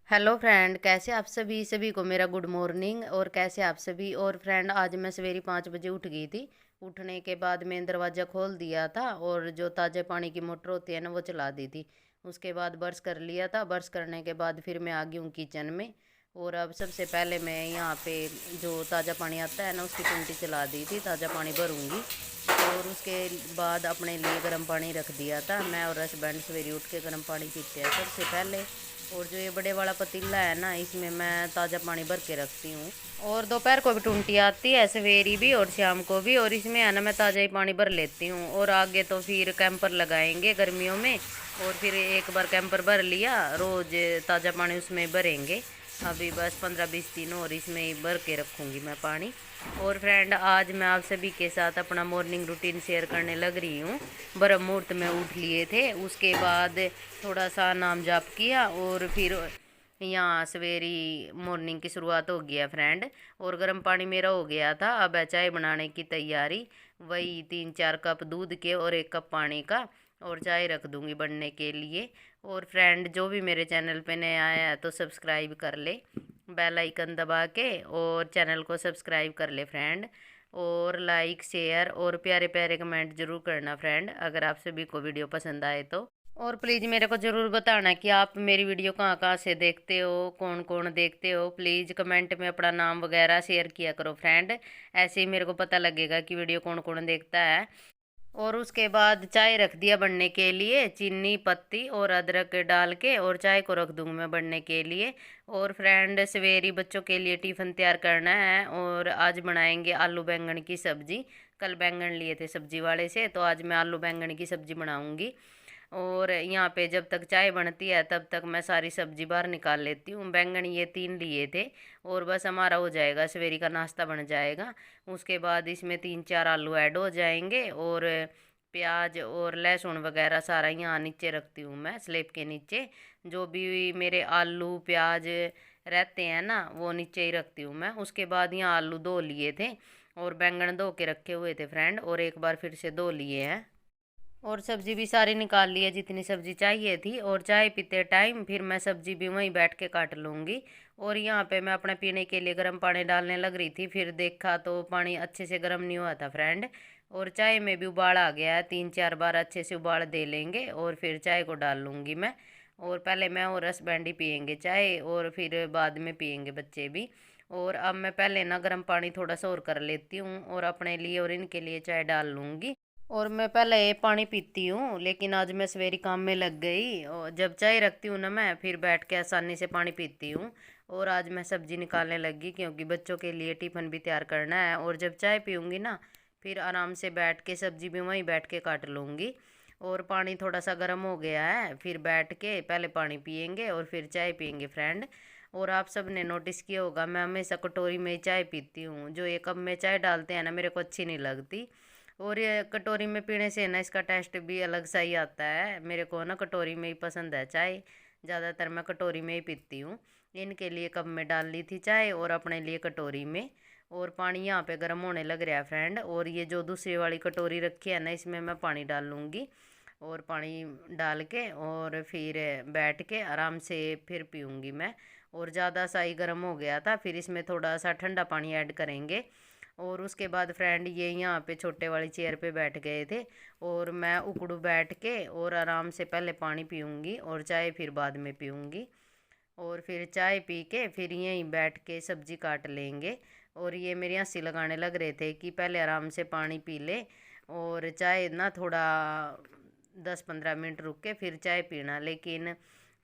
Hello friend, कैसे आप सभी सभी को मेरा गुड मॉर्निंग। और कैसे आप सभी। और फ्रेंड, आज मैं सवेरे 5 बजे उठ गई थी। उठने के बाद मैंने दरवाज़ा खोल दिया था और जो ताज़े पानी की मोटर होती है ना, वो चला दी थी। उसके बाद ब्रश कर लिया था। ब्रश करने के बाद फिर मैं आ गई हूँ किचन में। और अब सबसे पहले मैं यहाँ पे जो ताज़ा पानी आता है ना, उसकी टंकी चला दी थी, ताज़ा पानी भरूँगी। और उसके बाद अपने लिए गर्म पानी रख दिया था। मैं और हस्बैंड सवेरे उठ के गर्म पानी पीते हैं सबसे पहले। और जो ये बड़े वाला पतीला है ना, इसमें मैं ताज़ा पानी भर के रखती हूँ। और दोपहर को भी टूंटी आती है, सवेरी भी और शाम को भी। और इसमें है ना, मैं ताज़ा ही पानी भर लेती हूँ। और आगे तो फिर कैंपर लगाएंगे गर्मियों में। और फिर एक बार कैंपर भर लिया, रोज़ ताज़ा पानी उसमें भरेंगे। अभी बस 15-20 दिन और इसमें ही भर के रखूँगी मैं पानी। और फ्रेंड, आज मैं आप सभी के साथ अपना मॉर्निंग रूटीन शेयर करने लग रही हूँ। ब्रह्म मुहूर्त में उठ लिए थे, उसके बाद थोड़ा सा नाम जाप किया और फिर यहाँ सवेरी मॉर्निंग की शुरुआत हो गया फ्रेंड। और गर्म पानी मेरा हो गया था। अब है चाय बनाने की तैयारी। वही 3-4 कप दूध के और 1 कप पानी का। और चाय रख दूँगी बनने के लिए। और फ्रेंड, जो भी मेरे चैनल पे नया आया है तो सब्सक्राइब कर ले, बेल आइकन दबा के, और चैनल को सब्सक्राइब कर ले फ्रेंड। और लाइक शेयर और प्यारे प्यारे कमेंट जरूर करना फ्रेंड, अगर आप सभी को वीडियो पसंद आए तो। और प्लीज़ मेरे को ज़रूर बताना कि आप मेरी वीडियो कहाँ कहाँ से देखते हो, कौन कौन देखते हो। प्लीज़ कमेंट में अपना नाम वगैरह शेयर किया करो फ्रेंड। ऐसे ही मेरे को पता लगेगा कि वीडियो कौन कौन देखता है। और उसके बाद चाय रख दिया बनने के लिए, चीनी पत्ती और अदरक डाल के, और चाय को रख दूँगी मैं बनने के लिए। और फ्रेंड, सवेरे बच्चों के लिए टिफ़िन तैयार करना है। और आज बनाएंगे आलू बैंगन की सब्ज़ी। कल बैंगन लिए थे सब्ज़ी वाले से, तो आज मैं आलू बैंगन की सब्ज़ी बनाऊंगी। और यहाँ पे जब तक चाय बनती है तब तक मैं सारी सब्जी बाहर निकाल लेती हूँ। बैंगन ये 3 लिए थे। और बस हमारा हो जाएगा, सवेरे का नाश्ता बन जाएगा। उसके बाद इसमें 3-4 आलू ऐड हो जाएंगे। और प्याज और लहसुन वगैरह सारा यहाँ नीचे रखती हूँ मैं, स्लेब के नीचे। जो भी मेरे आलू प्याज रहते हैं ना, वो नीचे ही रखती हूँ मैं। उसके बाद यहाँ आलू धो लिए थे और बैंगन धो के रखे हुए थे फ्रेंड, और एक बार फिर से धो लिए हैं। और सब्जी भी सारी निकाल ली है जितनी सब्जी चाहिए थी। और चाय पीते टाइम फिर मैं सब्जी भी वहीं बैठ के काट लूँगी। और यहाँ पे मैं अपने पीने के लिए गर्म पानी डालने लग रही थी, फिर देखा तो पानी अच्छे से गर्म नहीं हुआ था फ्रेंड। और चाय में भी उबाल आ गया है, 3-4 बार अच्छे से उबाल दे लेंगे और फिर चाय को डाल लूँगी मैं। और पहले मैं और हस्बैंड ही पियेंगे चाय, और फिर बाद में पियेंगे बच्चे भी। और अब मैं पहले ना गर्म पानी थोड़ा सा और कर लेती हूँ और अपने लिए और इनके लिए चाय डाल लूँगी। और मैं पहले ये पानी पीती हूँ, लेकिन आज मैं सवेरे काम में लग गई। और जब चाय रखती हूँ ना, मैं फिर बैठ के आसानी से पानी पीती हूँ। और आज मैं सब्जी निकालने लगी, क्योंकि बच्चों के लिए टिफ़िन भी तैयार करना है। और जब चाय पीऊँगी ना, फिर आराम से बैठ के सब्जी भी वहीं बैठ के काट लूँगी। और पानी थोड़ा सा गर्म हो गया है, फिर बैठ के पहले पानी पियेंगे और फिर चाय पियेंगे फ्रेंड। और आप सब ने नोटिस किया होगा, मैं हमेशा कटोरी में ही चाय पीती हूँ। जो ये कप में चाय डालते हैं ना, मेरे को अच्छी नहीं लगती। और ये कटोरी में पीने से ना, इसका टेस्ट भी अलग सा ही आता है। मेरे को ना कटोरी में ही पसंद है चाय। ज़्यादातर मैं कटोरी में ही पीती हूँ। इनके लिए कप में डाल ली थी चाय और अपने लिए कटोरी में। और पानी यहाँ पे गर्म होने लग रहा है फ्रेंड। और ये जो दूसरी वाली कटोरी रखी है ना, इसमें मैं पानी डाल लूँगी। और पानी डाल के और फिर बैठ के आराम से फिर पीऊँगी मैं। और ज़्यादा सा ही गर्म हो गया था, फिर इसमें थोड़ा सा ठंडा पानी ऐड करेंगे। और उसके बाद फ्रेंड, ये यहाँ पे छोटे वाली चेयर पे बैठ गए थे। और मैं उकड़ू बैठ के और आराम से पहले पानी पीऊँगी और चाय फिर बाद में पीऊँगी। और फिर चाय पी के फिर यहीं बैठ के सब्जी काट लेंगे। और ये मेरी हंसी लगाने लग रहे थे कि पहले आराम से पानी पी ले और चाय ना थोड़ा 10-15 मिनट रुक के फिर चाय पीना। लेकिन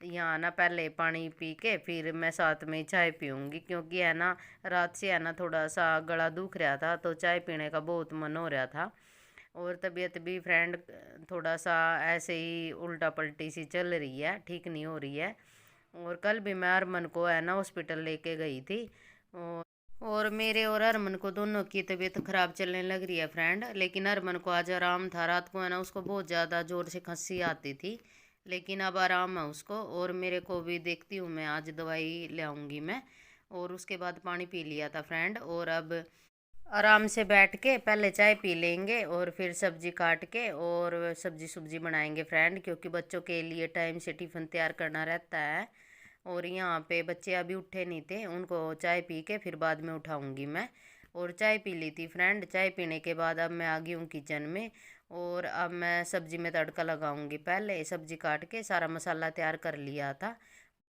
यहाँ ना, पहले पानी पी के फिर मैं साथ में चाय पीऊँगी, क्योंकि है ना, रात से है ना थोड़ा सा गला दुख रहा था, तो चाय पीने का बहुत मन हो रहा था। और तबीयत भी फ्रेंड थोड़ा सा ऐसे ही उल्टा पल्टी सी चल रही है, ठीक नहीं हो रही है। और कल भी मैं हरमन को है ना हॉस्पिटल लेके गई थी। और मेरे और हरमन को दोनों की तबीयत ख़राब चलने लग रही है फ्रेंड। लेकिन हरमन को आज आराम था, रात को है ना उसको बहुत ज़्यादा ज़ोर से खांसी आती थी। लेकिन अब आराम है उसको। और मेरे को भी देखती हूँ, मैं आज दवाई ले आऊँगी मैं। और उसके बाद पानी पी लिया था फ्रेंड। और अब आराम से बैठ के पहले चाय पी लेंगे और फिर सब्जी काट के और सब्जी सुब्जी बनाएंगे फ्रेंड, क्योंकि बच्चों के लिए टाइम से टिफ़िन तैयार करना रहता है। और यहाँ पे बच्चे अभी उठे नहीं थे, उनको चाय पी के फिर बाद में उठाऊंगी मैं। और चाय पी ली थी फ्रेंड। चाय पीने के बाद अब मैं आ गई हूँ किचन में। और अब मैं सब्जी में तड़का लगाऊंगी। पहले सब्जी काट के सारा मसाला तैयार कर लिया था।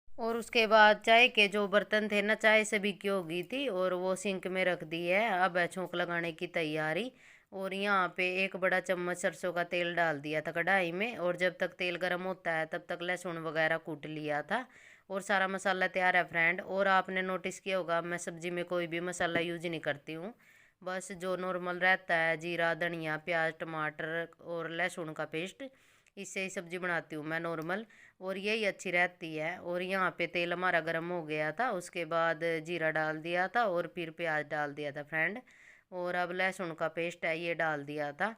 और उसके बाद चाय के जो बर्तन थे ना, चाय से बिकी हो गई थी और वो सिंक में रख दी है। अब है छोंक लगाने की तैयारी। और यहाँ पे एक बड़ा चम्मच सरसों का तेल डाल दिया था कढ़ाई में। और जब तक तेल गर्म होता है तब तक लहसुन वगैरह कूट लिया था। और सारा मसाला तैयार है फ्रेंड। और आपने नोटिस किया होगा, मैं सब्जी में कोई भी मसाला यूज नहीं करती हूँ। बस जो नॉर्मल रहता है, जीरा, धनिया, प्याज, टमाटर और लहसुन का पेस्ट, इससे ही सब्जी बनाती हूँ मैं नॉर्मल। और यही अच्छी रहती है। और यहाँ पे तेल हमारा गर्म हो गया था, उसके बाद जीरा डाल दिया था और फिर प्याज डाल दिया था फ्रेंड। और अब लहसुन का पेस्ट है ये डाल दिया था।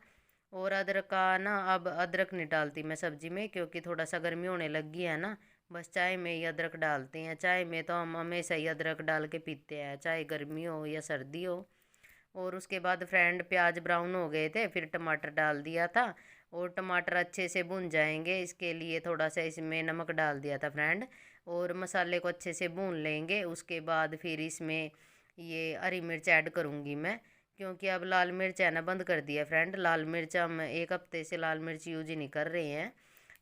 और अदरक का ना, अब अदरक नहीं डालती मैं सब्जी में, क्योंकि थोड़ा सा गर्मी होने लगी है ना। बस चाय में ही अदरक डालते हैं। चाय में तो हम हमेशा ही अदरक डाल के पीते हैं, चाहे गर्मी हो या सर्दी हो। और उसके बाद फ्रेंड प्याज ब्राउन हो गए थे, फिर टमाटर डाल दिया था। और टमाटर अच्छे से भून जाएंगे, इसके लिए थोड़ा सा इसमें नमक डाल दिया था फ्रेंड। और मसाले को अच्छे से भून लेंगे। उसके बाद फिर इसमें ये हरी मिर्च ऐड करूँगी मैं, क्योंकि अब लाल मिर्च है ना बंद कर दिया फ्रेंड। लाल मिर्च हम एक हफ्ते से लाल मिर्च यूज ही नहीं कर रहे हैं।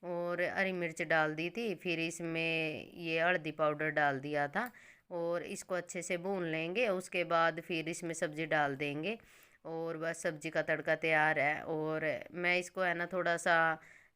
और हरी मिर्च डाल दी थी। फिर इसमें ये हल्दी पाउडर डाल दिया था। और इसको अच्छे से भून लेंगे। उसके बाद फिर इसमें सब्ज़ी डाल देंगे। और बस सब्ज़ी का तड़का तैयार है। और मैं इसको है ना थोड़ा सा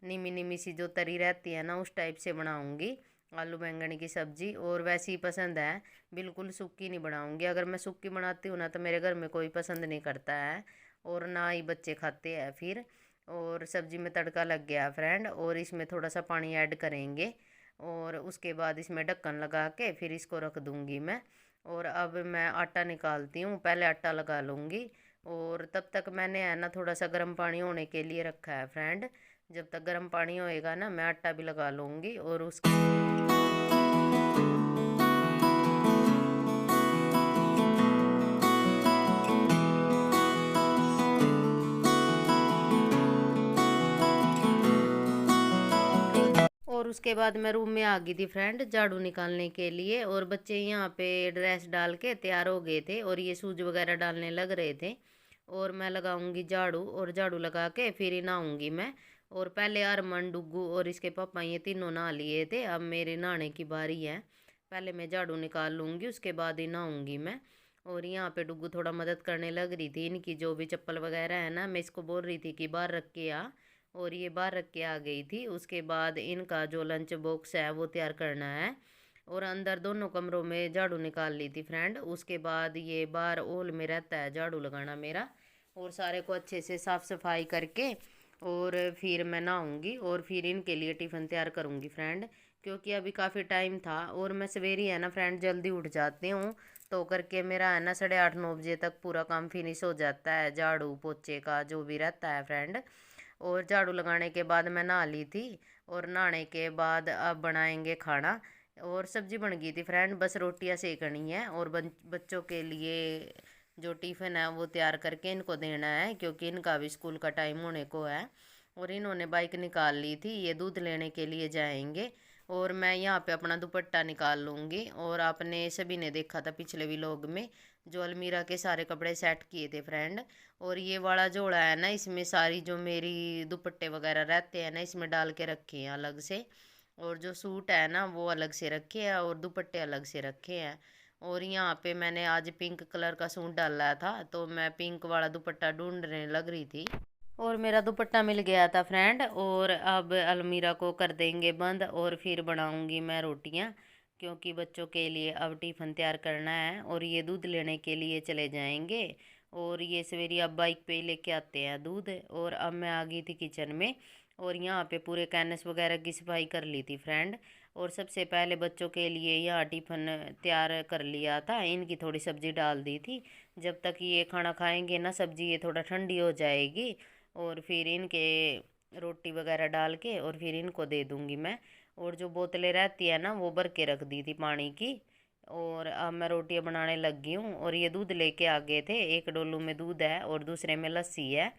नीमी नीमी सी जो तरी रहती है ना, उस टाइप से बनाऊंगी आलू बैंगन की सब्ज़ी। और वैसी ही पसंद है, बिल्कुल सूखी नहीं बनाऊंगी। अगर मैं सूखी बनाती हूँ ना तो मेरे घर में कोई पसंद नहीं करता है, और ना ही बच्चे खाते हैं फिर। और सब्ज़ी में तड़का लग गया फ्रेंड। और इसमें थोड़ा सा पानी ऐड करेंगे। और उसके बाद इसमें ढक्कन लगा के फिर इसको रख दूँगी मैं। और अब मैं आटा निकालती हूँ, पहले आटा लगा लूँगी। और तब तक मैंने है ना थोड़ा सा गर्म पानी होने के लिए रखा है फ्रेंड। जब तक गर्म पानी होएगा ना, मैं आटा भी लगा लूँगी। और उसके और उसके बाद मैं रूम में आ गई थी फ्रेंड झाड़ू निकालने के लिए। और बच्चे यहाँ पे ड्रेस डाल के तैयार हो गए थे और ये शूज वगैरह डालने लग रहे थे। और मैं लगाऊंगी झाड़ू, और झाड़ू लगा के फिर ही नहाऊंगी मैं। और पहले अरमान, डुग्गू और इसके पापा ये तीनों नहा लिए थे, अब मेरे नहाने की बारी है। पहले मैं झाड़ू निकाल लूँगी, उसके बाद ही नहाऊंगी मैं। और यहाँ पे डुग्गू थोड़ा मदद करने लग रही थी। इनकी जो भी चप्पल वगैरह है ना, मैं इसको बोल रही थी कि बाहर रख के आ। और ये बाहर रख के आ गई थी। उसके बाद इनका जो लंच बॉक्स है वो तैयार करना है। और अंदर दोनों कमरों में झाड़ू निकाल ली थी फ्रेंड। उसके बाद ये बाहर हॉल में रहता है झाड़ू लगाना मेरा। और सारे को अच्छे से साफ़ सफाई करके और फिर मैं नहाऊंगी। और फिर इनके लिए टिफ़िन तैयार करूँगी फ्रेंड, क्योंकि अभी काफ़ी टाइम था। और मैं सवेरे है ना फ्रेंड जल्दी उठ जाती हूँ, तो करके मेरा है ना 8:30-9 बजे तक पूरा काम फिनिश हो जाता है, झाड़ू पोछे का जो भी रहता है फ्रेंड। और झाड़ू लगाने के बाद मैं नहा ली थी। और नहाने के बाद अब बनाएंगे खाना। और सब्जी बन गई थी फ्रेंड, बस रोटियां सेकनी है। और बच्चों के लिए जो टिफ़िन है वो तैयार करके इनको देना है, क्योंकि इनका भी स्कूल का टाइम होने को है। और इन्होंने बाइक निकाल ली थी, ये दूध लेने के लिए जाएंगे। और मैं यहाँ पे अपना दुपट्टा निकाल लूँगी। और आपने सभी ने देखा था पिछले व्लॉग में, जो अलमीरा के सारे कपड़े सेट किए थे फ्रेंड। और ये वाला जोड़ा है ना, इसमें सारी जो मेरी दुपट्टे वगैरह रहते हैं ना, इसमें डाल के रखे हैं अलग से। और जो सूट है ना वो अलग से रखे हैं, और दुपट्टे अलग से रखे हैं। और यहाँ पे मैंने आज पिंक कलर का सूट डाला था, तो मैं पिंक वाला दुपट्टा ढूंढने लग रही थी। और मेरा दुपट्टा मिल गया था फ्रेंड। और अब अलमीरा को कर देंगे बंद, और फिर बनाऊंगी मैं रोटियां, क्योंकि बच्चों के लिए अब टिफ़िन तैयार करना है। और ये दूध लेने के लिए चले जाएंगे। और ये सवेरे अब बाइक पे ही लेके आते हैं दूध। और अब मैं आ गई थी किचन में। और यहाँ पे पूरे कैनस वगैरह की सफाई कर ली थी फ्रेंड। और सबसे पहले बच्चों के लिए यहाँ टिफ़िन तैयार कर लिया था, इनकी थोड़ी सब्ज़ी डाल दी थी। जब तक ये खाना खाएंगे ना, सब्ज़ी ये थोड़ा ठंडी हो जाएगी। और फिर इनके रोटी वगैरह डाल के और फिर इनको दे दूँगी मैं। और जो बोतलें रहती है ना वो भर के रख दी थी पानी की। और अब मैं रोटियां बनाने लग गई हूँ। और ये दूध लेके आ गए थे, एक डोलू में दूध है और दूसरे में लस्सी है।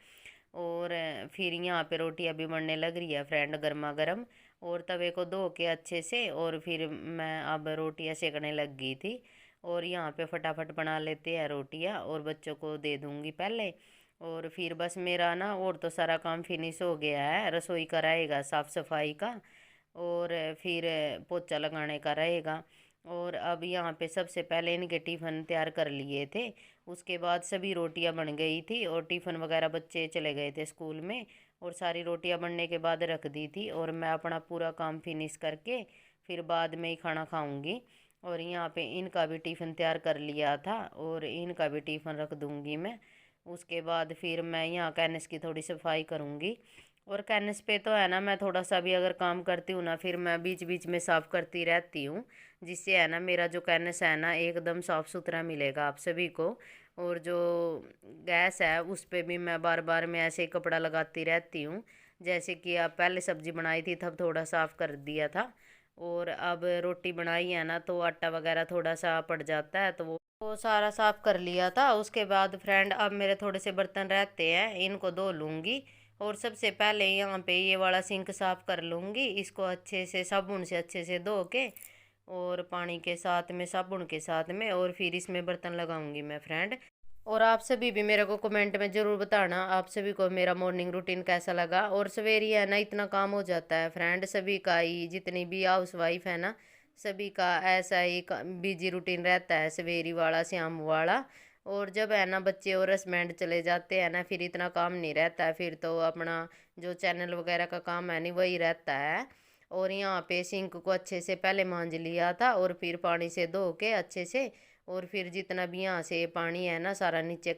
और फिर यहाँ पे रोटी अभी बनने लग रही है फ्रेंड, गर्मा गर्म। और तवे को धो के अच्छे से, और फिर मैं अब रोटियां सेकने लग गई थी। और यहाँ पे फटाफट बना लेते हैं रोटियां और बच्चों को दे दूँगी पहले। और फिर बस मेरा ना और तो सारा काम फिनिश हो गया है। रसोई का रहेगा साफ़ सफाई का, और फिर पोछा लगाने का रहेगा। और अब यहाँ पे सबसे पहले इनके टिफ़िन तैयार कर लिए थे। उसके बाद सभी रोटियां बन गई थी और टिफ़िन वगैरह बच्चे चले गए थे स्कूल में। और सारी रोटियां बनने के बाद रख दी थी, और मैं अपना पूरा काम फिनिश करके फिर बाद में ही खाना खाऊंगी। और यहाँ पे इनका भी टिफ़िन तैयार कर लिया था, और इनका भी टिफ़िन रख दूँगी मैं। उसके बाद फिर मैं यहाँ कैनस की थोड़ी सफाई करूँगी। और कैनस पे तो है ना, मैं थोड़ा सा भी अगर काम करती हूँ ना, फिर मैं बीच बीच में साफ़ करती रहती हूँ, जिससे है ना मेरा जो कैनस है ना एकदम साफ़ सुथरा मिलेगा आप सभी को। और जो गैस है उस पे भी मैं बार बार में ऐसे ही कपड़ा लगाती रहती हूँ। जैसे कि आप पहले सब्ज़ी बनाई थी तब थोड़ा साफ़ कर दिया था, और अब रोटी बनाई है ना तो आटा वगैरह थोड़ा सा पड़ जाता है, तो वो सारा साफ़ कर लिया था। उसके बाद फ्रेंड अब मेरे थोड़े से बर्तन रहते हैं, इनको धो लूँगी। और सबसे पहले यहाँ पे ये वाला सिंक साफ़ कर लूँगी, इसको अच्छे से साबुन से अच्छे से धो के, और पानी के साथ में साबुन के साथ में, और फिर इसमें बर्तन लगाऊंगी मैं फ्रेंड। और आप सभी भी मेरे को कमेंट में ज़रूर बताना आप सभी को मेरा मॉर्निंग रूटीन कैसा लगा। और सवेरी है ना इतना काम हो जाता है फ्रेंड, सभी का ही, जितनी भी हाउस वाइफ है ना सभी का ऐसा ही बिजी रूटीन रहता है सवेरी वाला, शाम वाला। और जब है ना बच्चे और हस्बैंड चले जाते हैं ना, फिर इतना काम नहीं रहता है, फिर तो अपना जो चैनल वगैरह का काम है नहीं वही रहता है। और यहाँ पे सिंक को अच्छे से पहले मांज लिया था, और फिर पानी से धो के अच्छे से, और फिर जितना भी यहाँ से पानी है ना सारा नीचे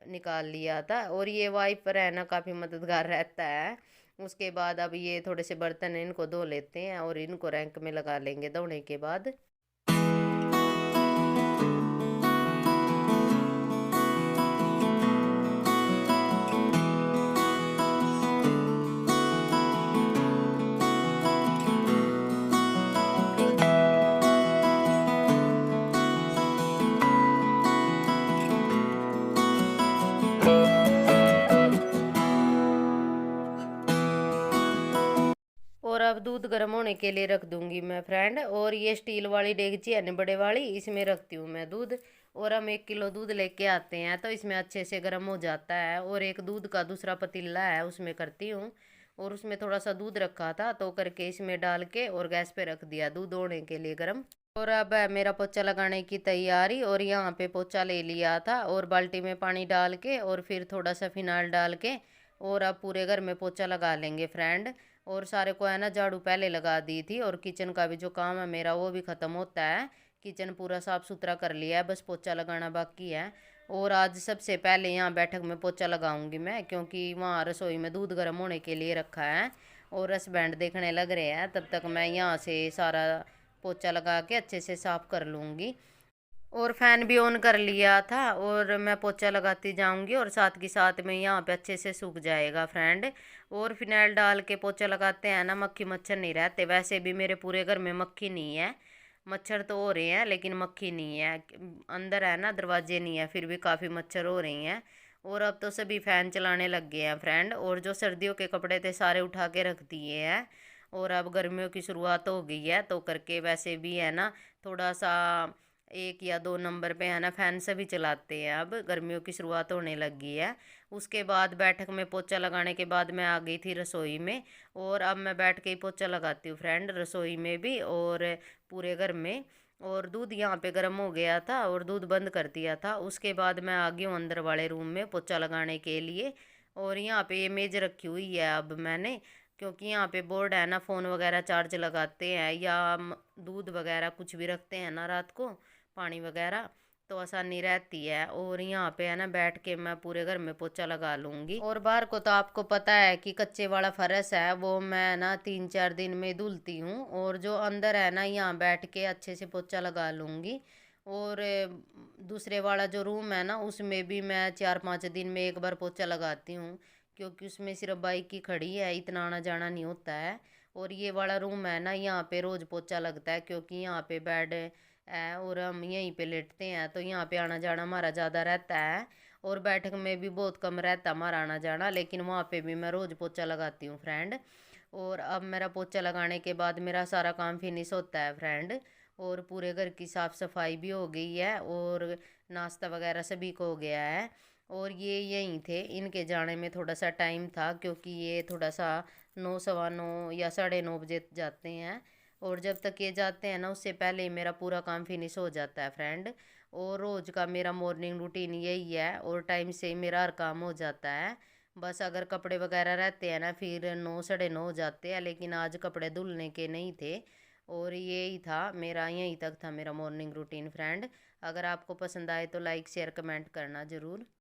निकाल लिया था। और ये वाइपर है ना काफ़ी मददगार रहता है। उसके बाद अब ये थोड़े से बर्तन हैं, इनको धो लेते हैं और इनको रैंक में लगा लेंगे धोने के बाद। और अब दूध गर्म होने के लिए रख दूंगी मैं फ्रेंड। और ये स्टील वाली डेगची है ना बड़े वाली, इसमें रखती हूँ मैं दूध। और हम 1 किलो दूध लेके आते हैं तो इसमें अच्छे से गर्म हो जाता है। और एक दूध का दूसरा पतीला है उसमें करती हूँ। और उसमें थोड़ा सा दूध रखा था तो करके इसमें डाल के और गैस पे रख दिया दूध होने के लिए गर्म। और अब है मेरा पोछा लगाने की तैयारी। और यहाँ पे पोछा ले लिया था और बाल्टी में पानी डाल के और फिर थोड़ा सा फिनाइल डाल के, और अब पूरे घर में पोछा लगा लेंगे फ्रेंड। और सारे को है ना झाड़ू पहले लगा दी थी, और किचन का भी जो काम है मेरा वो भी ख़त्म होता है। किचन पूरा साफ़ सुथरा कर लिया है, बस पोछा लगाना बाकी है। और आज सबसे पहले यहाँ बैठक में पोछा लगाऊंगी मैं, क्योंकि वहाँ रसोई में दूध गर्म होने के लिए रखा है और हस्बैंड देखने लग रहे हैं। तब तक मैं यहाँ से सारा पोछा लगा के अच्छे से साफ़ कर लूँगी। और फैन भी ऑन कर लिया था, और मैं पोछा लगाती जाऊंगी और साथ के साथ में यहाँ पे अच्छे से सूख जाएगा फ्रेंड। और फिनाइल डाल के पोछा लगाते हैं ना मक्खी मच्छर नहीं रहते। वैसे भी मेरे पूरे घर में मक्खी नहीं है, मच्छर तो हो रहे हैं लेकिन मक्खी नहीं है। अंदर है ना दरवाजे नहीं है, फिर भी काफ़ी मच्छर हो रही हैं। और अब तो सभी फ़ैन चलाने लग गए हैं फ्रेंड। और जो सर्दियों के कपड़े थे सारे उठा के रख दिए हैं, और अब गर्मियों की शुरुआत हो गई है तो करके वैसे भी है ना थोड़ा सा 1 या 2 नंबर पे है ना फैन सभी चलाते हैं। अब गर्मियों की शुरुआत होने लगी है। उसके बाद बैठक में पोछा लगाने के बाद मैं आ गई थी रसोई में, और अब मैं बैठ के ही पोछा लगाती हूँ फ्रेंड, रसोई में भी और पूरे घर में। और दूध यहाँ पे गर्म हो गया था और दूध बंद कर दिया था। उसके बाद मैं आ गई हूँ अंदर वाले रूम में पोछा लगाने के लिए। और यहाँ पे ये मेज रखी हुई है अब मैंने, क्योंकि यहाँ पे बोर्ड है ना, फ़ोन वगैरह चार्ज लगाते हैं या दूध वगैरह कुछ भी रखते हैं ना रात को, पानी वगैरह, तो आसानी रहती है। और यहाँ पे है ना बैठ के मैं पूरे घर में पोछा लगा लूँगी। और बाहर को तो आपको पता है कि कच्चे वाला फर्श है वो मैं ना 3-4 दिन में धुलती हूँ। और जो अंदर है ना यहाँ बैठ के अच्छे से पोछा लगा लूँगी। और दूसरे वाला जो रूम है ना उसमें भी मैं 4-5 दिन में एक बार पोछा लगाती हूँ, क्योंकि उसमें सिर्फ बाइक की खड़ी है, इतना आना जाना नहीं होता है। और ये वाला रूम है ना यहाँ पे रोज़ पोछा लगता है, क्योंकि यहाँ पे बेड है और हम यहीं पे लेटते हैं, तो यहाँ पे आना जाना हमारा ज़्यादा रहता है। और बैठक में भी बहुत कम रहता हमारा आना जाना, लेकिन वहाँ पे भी मैं रोज़ पोछा लगाती हूँ फ्रेंड। और अब मेरा पोछा लगाने के बाद मेरा सारा काम फिनिश होता है फ्रेंड। और पूरे घर की साफ़ सफाई भी हो गई है और नाश्ता वगैरह सभी को हो गया है। और ये यहीं थे, इनके जाने में थोड़ा सा टाइम था क्योंकि ये थोड़ा सा 9 सवा 9 या 9:30 बजे जाते हैं। और जब तक ये जाते हैं ना उससे पहले ही मेरा पूरा काम फिनिश हो जाता है फ्रेंड। और रोज़ का मेरा मॉर्निंग रूटीन यही है और टाइम से ही मेरा हर काम हो जाता है। बस अगर कपड़े वगैरह रहते हैं ना फिर 9 9:30 हो जाते हैं, लेकिन आज कपड़े धुलने के नहीं थे। और यही था मेरा, यहीं तक था मेरा मॉर्निंग रूटीन फ्रेंड। अगर आपको पसंद आए तो लाइक शेयर कमेंट करना ज़रूर।